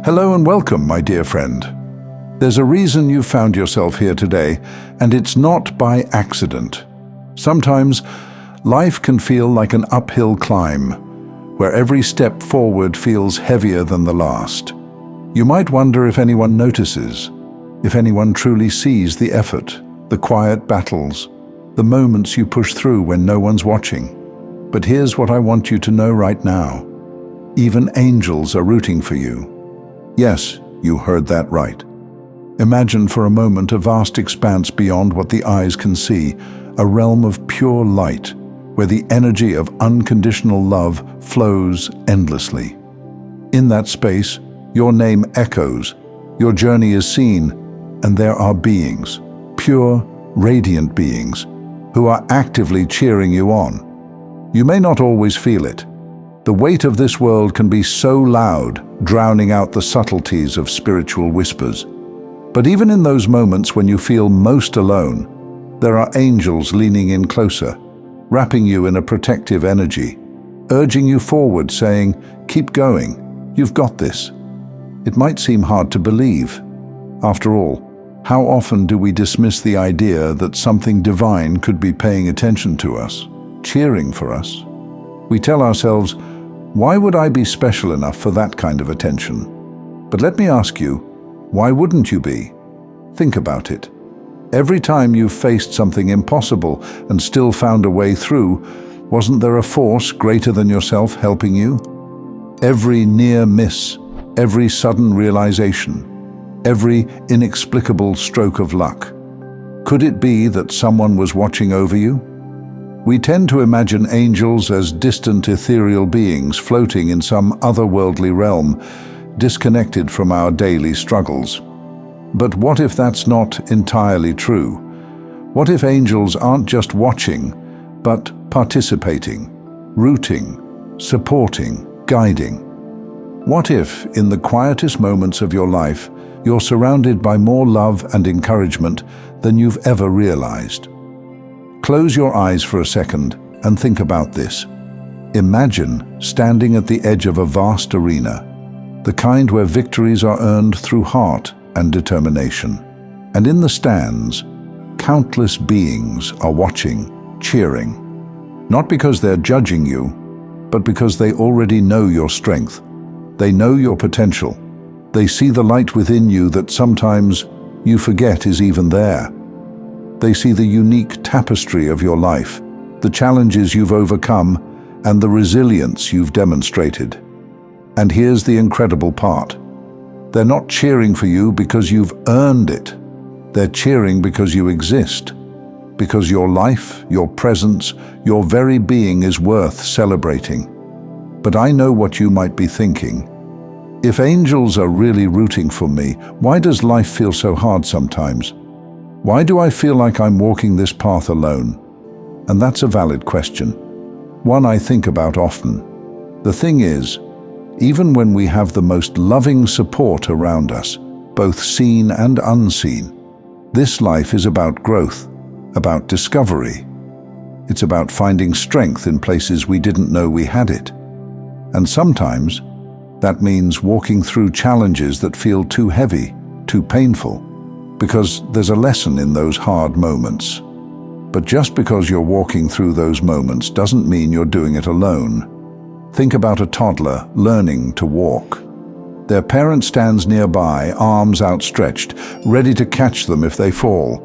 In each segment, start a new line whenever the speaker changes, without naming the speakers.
Hello and welcome, my dear friend. There's a reason you've found yourself here today, and it's not by accident. Sometimes, life can feel like an uphill climb, where every step forward feels heavier than the last. You might wonder if anyone notices, if anyone truly sees the effort, the quiet battles, the moments you push through when no one's watching. But here's what I want you to know right now. Even angels are rooting for you. Yes, you heard that right. Imagine for a moment a vast expanse beyond what the eyes can see, a realm of pure light, where the energy of unconditional love flows endlessly. In that space, your name echoes, your journey is seen, and there are beings, pure, radiant beings, who are actively cheering you on. You may not always feel it. The weight of this world can be so loud, drowning out the subtleties of spiritual whispers. But even in those moments when you feel most alone, there are angels leaning in closer, wrapping you in a protective energy, urging you forward, saying, "Keep going, you've got this." It might seem hard to believe. After all, how often do we dismiss the idea that something divine could be paying attention to us, cheering for us? We tell ourselves, why would I be special enough for that kind of attention? But let me ask you, why wouldn't you be? Think about it. Every time you've faced something impossible and still found a way through, wasn't there a force greater than yourself helping you? Every near miss, every sudden realization, every inexplicable stroke of luck. Could it be that someone was watching over you? We tend to imagine angels as distant ethereal beings floating in some otherworldly realm, disconnected from our daily struggles. But what if that's not entirely true? What if angels aren't just watching, but participating, rooting, supporting, guiding? What if, in the quietest moments of your life, you're surrounded by more love and encouragement than you've ever realized? Close your eyes for a second and think about this. Imagine standing at the edge of a vast arena, the kind where victories are earned through heart and determination. And in the stands, countless beings are watching, cheering. Not because they're judging you, but because they already know your strength. They know your potential. They see the light within you that sometimes you forget is even there. They see the unique tapestry of your life, the challenges you've overcome, and the resilience you've demonstrated. And here's the incredible part. They're not cheering for you because you've earned it. They're cheering because you exist, because your life, your presence, your very being is worth celebrating. But I know what you might be thinking. If angels are really rooting for me, why does life feel so hard sometimes? Why do I feel like I'm walking this path alone? And that's a valid question, one I think about often. The thing is, even when we have the most loving support around us, both seen and unseen, this life is about growth, about discovery. It's about finding strength in places we didn't know we had it. And sometimes, that means walking through challenges that feel too heavy, too painful, because there's a lesson in those hard moments. But just because you're walking through those moments doesn't mean you're doing it alone. Think about a toddler learning to walk. Their parent stands nearby, arms outstretched, ready to catch them if they fall.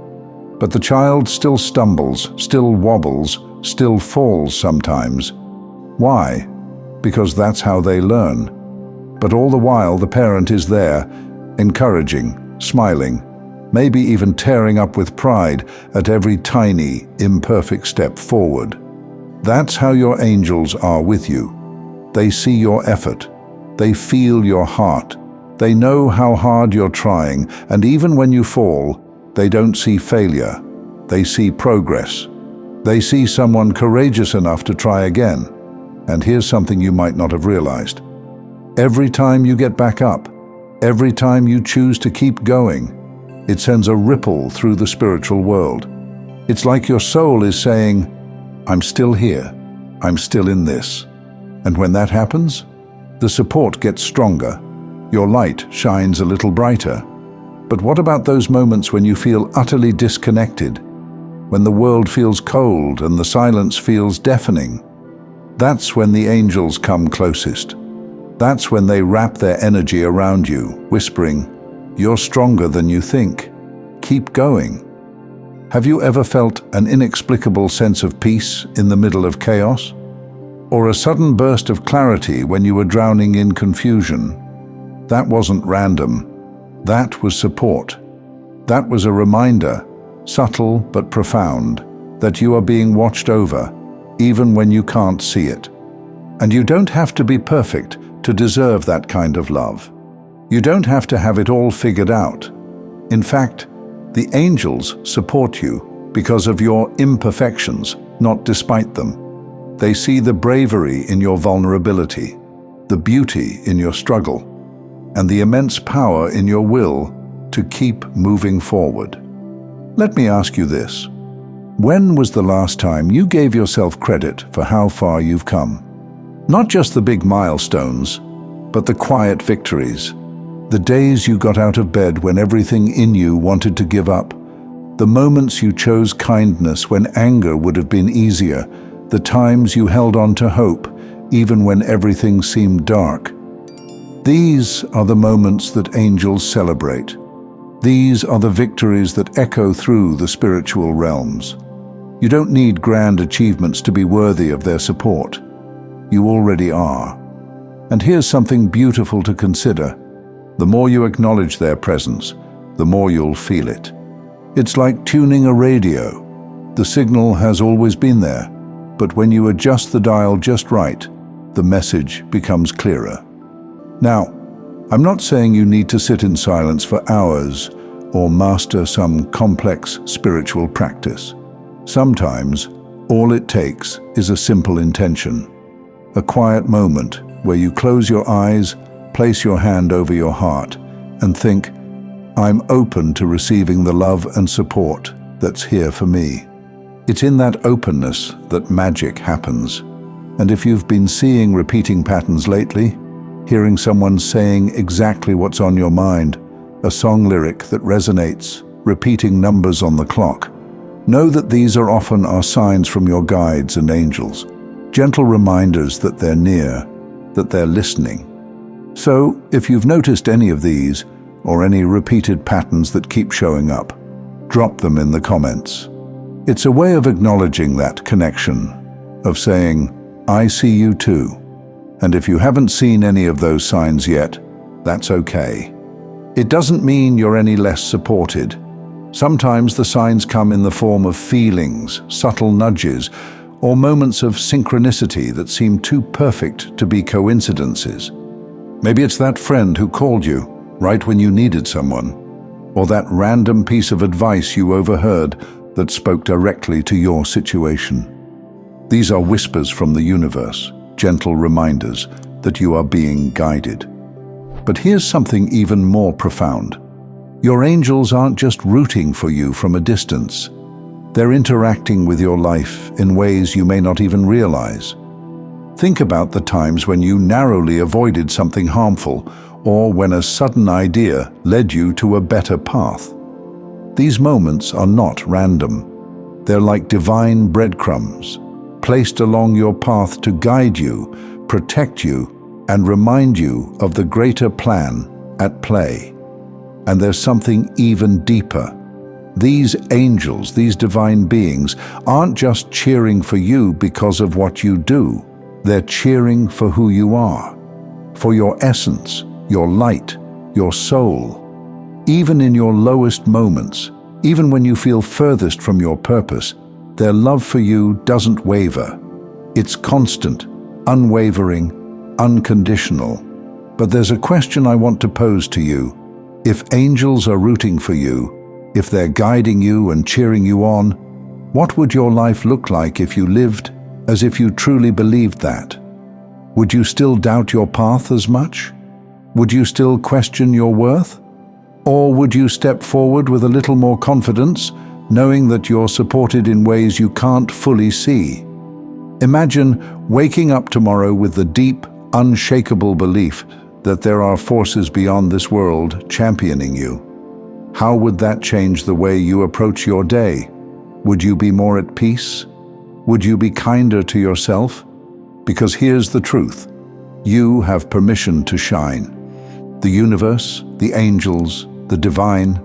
But the child still stumbles, still wobbles, still falls sometimes. Why? Because that's how they learn. But all the while the parent is there, encouraging, smiling, maybe even tearing up with pride at every tiny, imperfect step forward. That's how your angels are with you. They see your effort. They feel your heart. They know how hard you're trying, and even when you fall, they don't see failure. They see progress. They see someone courageous enough to try again. And here's something you might not have realized. Every time you get back up, every time you choose to keep going, it sends a ripple through the spiritual world. It's like your soul is saying, "I'm still here. I'm still in this." And when that happens, the support gets stronger, your light shines a little brighter. But what about those moments when you feel utterly disconnected, when the world feels cold and the silence feels deafening? That's when the angels come closest. That's when they wrap their energy around you, whispering, "You're stronger than you think. Keep going." Have you ever felt an inexplicable sense of peace in the middle of chaos? Or a sudden burst of clarity when you were drowning in confusion? That wasn't random. That was support. That was a reminder, subtle but profound, that you are being watched over, even when you can't see it. And you don't have to be perfect to deserve that kind of love. You don't have to have it all figured out. In fact, the angels support you because of your imperfections, not despite them. They see the bravery in your vulnerability, the beauty in your struggle, and the immense power in your will to keep moving forward. Let me ask you this. When was the last time you gave yourself credit for how far you've come? Not just the big milestones, but the quiet victories. The days you got out of bed when everything in you wanted to give up. The moments you chose kindness when anger would have been easier. The times you held on to hope, even when everything seemed dark. These are the moments that angels celebrate. These are the victories that echo through the spiritual realms. You don't need grand achievements to be worthy of their support. You already are. And here's something beautiful to consider. The more you acknowledge their presence, the more you'll feel it. It's like tuning a radio. The signal has always been there, but when you adjust the dial just right, the message becomes clearer. Now, I'm not saying you need to sit in silence for hours or master some complex spiritual practice. Sometimes, all it takes is a simple intention, a quiet moment where you close your eyes, place your hand over your heart, and think, "I'm open to receiving the love and support that's here for me." It's in that openness that magic happens. And if you've been seeing repeating patterns lately, hearing someone saying exactly what's on your mind, a song lyric that resonates, repeating numbers on the clock, know that these are often our signs from your guides and angels, gentle reminders that they're near, that they're listening. So, if you've noticed any of these, or any repeated patterns that keep showing up, drop them in the comments. It's a way of acknowledging that connection, of saying, "I see you too." And if you haven't seen any of those signs yet, that's okay. It doesn't mean you're any less supported. Sometimes the signs come in the form of feelings, subtle nudges, or moments of synchronicity that seem too perfect to be coincidences. Maybe it's that friend who called you right when you needed someone, or that random piece of advice you overheard that spoke directly to your situation. These are whispers from the universe, gentle reminders that you are being guided. But here's something even more profound. Your angels aren't just rooting for you from a distance. They're interacting with your life in ways you may not even realize. Think about the times when you narrowly avoided something harmful, or when a sudden idea led you to a better path. These moments are not random. They're like divine breadcrumbs, placed along your path to guide you, protect you, and remind you of the greater plan at play. And there's something even deeper. These angels, these divine beings, aren't just cheering for you because of what you do. They're cheering for who you are, for your essence, your light, your soul. Even in your lowest moments, even when you feel furthest from your purpose, their love for you doesn't waver. It's constant, unwavering, unconditional. But there's a question I want to pose to you. If angels are rooting for you, if they're guiding you and cheering you on, what would your life look like if you lived as if you truly believed that? Would you still doubt your path as much? Would you still question your worth? Or would you step forward with a little more confidence, knowing that you're supported in ways you can't fully see? Imagine waking up tomorrow with the deep, unshakable belief that there are forces beyond this world championing you, how would that change the way you approach your day? Would you be more at peace? Would you be kinder to yourself? Because here's the truth. You have permission to shine. The universe, the angels, the divine,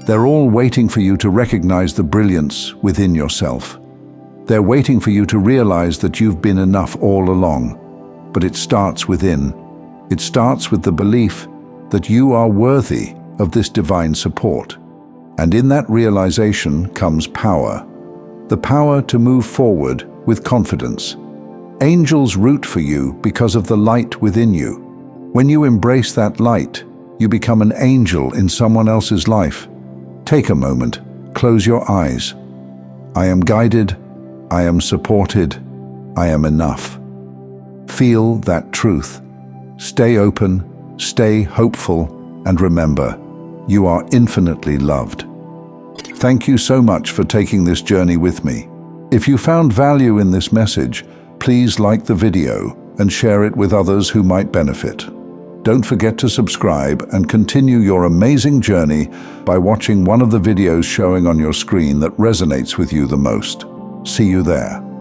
they're all waiting for you to recognize the brilliance within yourself. They're waiting for you to realize that you've been enough all along. But it starts within. It starts with the belief that you are worthy of this divine support. And in that realization comes power. The power to move forward with confidence. Angels root for you because of the light within you. When you embrace that light, you become an angel in someone else's life. Take a moment, close your eyes. I am guided, I am supported, I am enough. Feel that truth. Stay open, stay hopeful, and remember, you are infinitely loved. Thank you so much for taking this journey with me. If you found value in this message, please like the video and share it with others who might benefit. Don't forget to subscribe and continue your amazing journey by watching one of the videos showing on your screen that resonates with you the most. See you there.